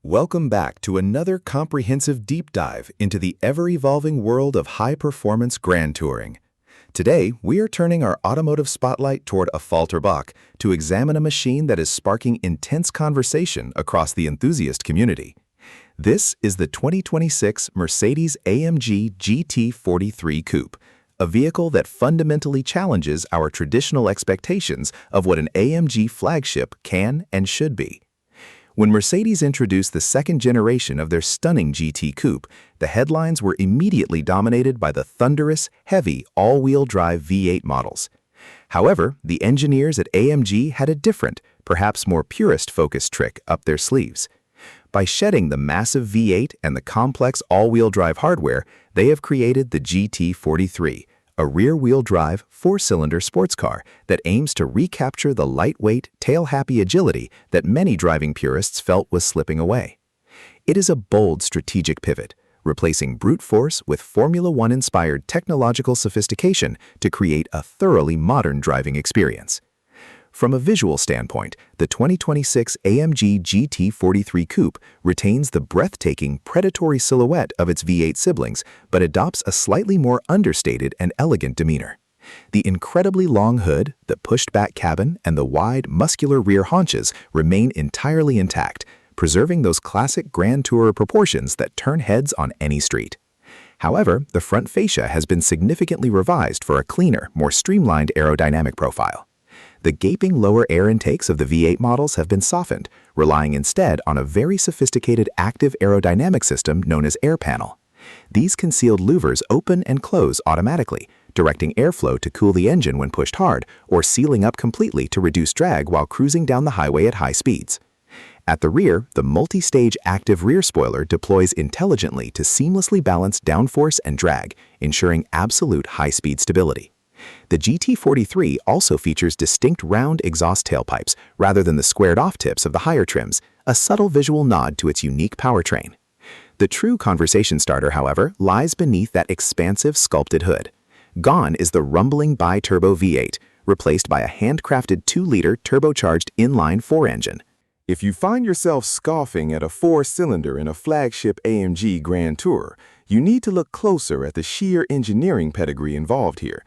Welcome back to another comprehensive deep dive into the ever-evolving world of high-performance grand touring. Today, we are turning our automotive spotlight toward Affalterbach to examine a machine that is sparking intense conversation across the enthusiast community. This is the 2026 Mercedes-AMG GT 43 Coupe, a vehicle that fundamentally challenges our traditional expectations of what an AMG flagship can and should be. When Mercedes introduced the second generation of their stunning GT Coupe, the headlines were immediately dominated by the thunderous, heavy, all-wheel drive V8 models. However, the engineers at AMG had a different, perhaps more purist-focused trick up their sleeves. By shedding the massive V8 and the complex all-wheel drive hardware, they have created the GT 43, a rear-wheel drive, four-cylinder sports car that aims to recapture the lightweight, tail-happy agility that many driving purists felt was slipping away. It is a bold strategic pivot, replacing brute force with Formula One-inspired technological sophistication to create a thoroughly modern driving experience. From a visual standpoint, the 2026 AMG GT 43 Coupe retains the breathtaking, predatory silhouette of its V8 siblings, but adopts a slightly more understated and elegant demeanor. The incredibly long hood, the pushed-back cabin, and the wide, muscular rear haunches remain entirely intact, preserving those classic Grand Tourer proportions that turn heads on any street. However, the front fascia has been significantly revised for a cleaner, more streamlined aerodynamic profile. The gaping lower air intakes of the V8 models have been softened, relying instead on a very sophisticated active aerodynamic system known as air panel. These concealed louvers open and close automatically, directing airflow to cool the engine when pushed hard or sealing up completely to reduce drag while cruising down the highway at high speeds. At the rear, the multi-stage active rear spoiler deploys intelligently to seamlessly balance downforce and drag, ensuring absolute high-speed stability. The GT43 also features distinct round exhaust tailpipes rather than the squared-off tips of the higher trims, a subtle visual nod to its unique powertrain. The true conversation starter, however, lies beneath that expansive sculpted hood. Gone is the rumbling bi-turbo V8, replaced by a handcrafted 2-liter turbocharged inline-4 engine. If you find yourself scoffing at a 4-cylinder in a flagship AMG Grand Tourer, you need to look closer at the sheer engineering pedigree involved here.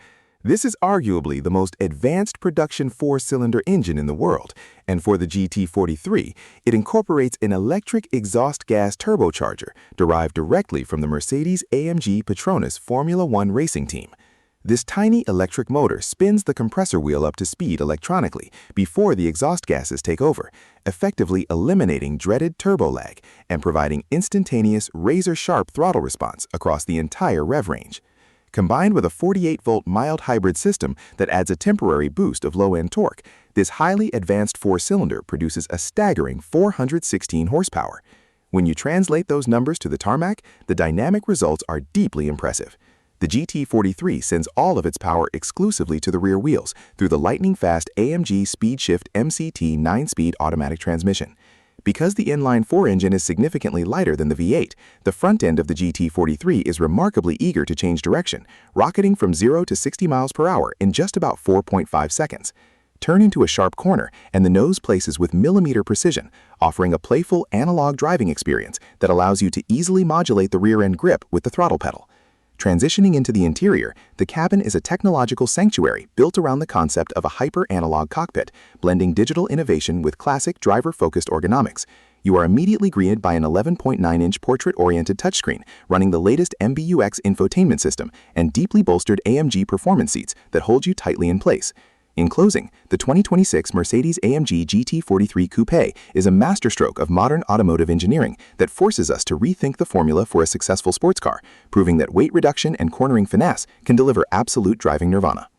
This is arguably the most advanced production 4-cylinder engine in the world, and for the GT43, it incorporates an electric exhaust gas turbocharger derived directly from the Mercedes-AMG Petronas Formula One racing team. This tiny electric motor spins the compressor wheel up to speed electronically before the exhaust gases take over, effectively eliminating dreaded turbo lag and providing instantaneous, razor-sharp throttle response across the entire rev range. Combined with a 48-volt mild hybrid system that adds a temporary boost of low-end torque, this highly advanced 4-cylinder produces a staggering 416 horsepower. When you translate those numbers to the tarmac, the dynamic results are deeply impressive. The GT43 sends all of its power exclusively to the rear wheels through the lightning-fast AMG SpeedShift MCT 9-speed automatic transmission. Because the inline-4 engine is significantly lighter than the V8, the front end of the GT43 is remarkably eager to change direction, rocketing from 0 to 60 miles per hour in just about 4.5 seconds. Turn into a sharp corner, and the nose places with millimeter precision, offering a playful analog driving experience that allows you to easily modulate the rear-end grip with the throttle pedal. Transitioning into the interior, the cabin is a technological sanctuary built around the concept of a hyper-analog cockpit, blending digital innovation with classic driver-focused ergonomics. You are immediately greeted by an 11.9-inch portrait-oriented touchscreen running the latest MBUX infotainment system and deeply bolstered AMG performance seats that hold you tightly in place. In closing, the 2026 Mercedes-AMG GT 43 Coupe is a masterstroke of modern automotive engineering that forces us to rethink the formula for a successful sports car, proving that weight reduction and cornering finesse can deliver absolute driving nirvana.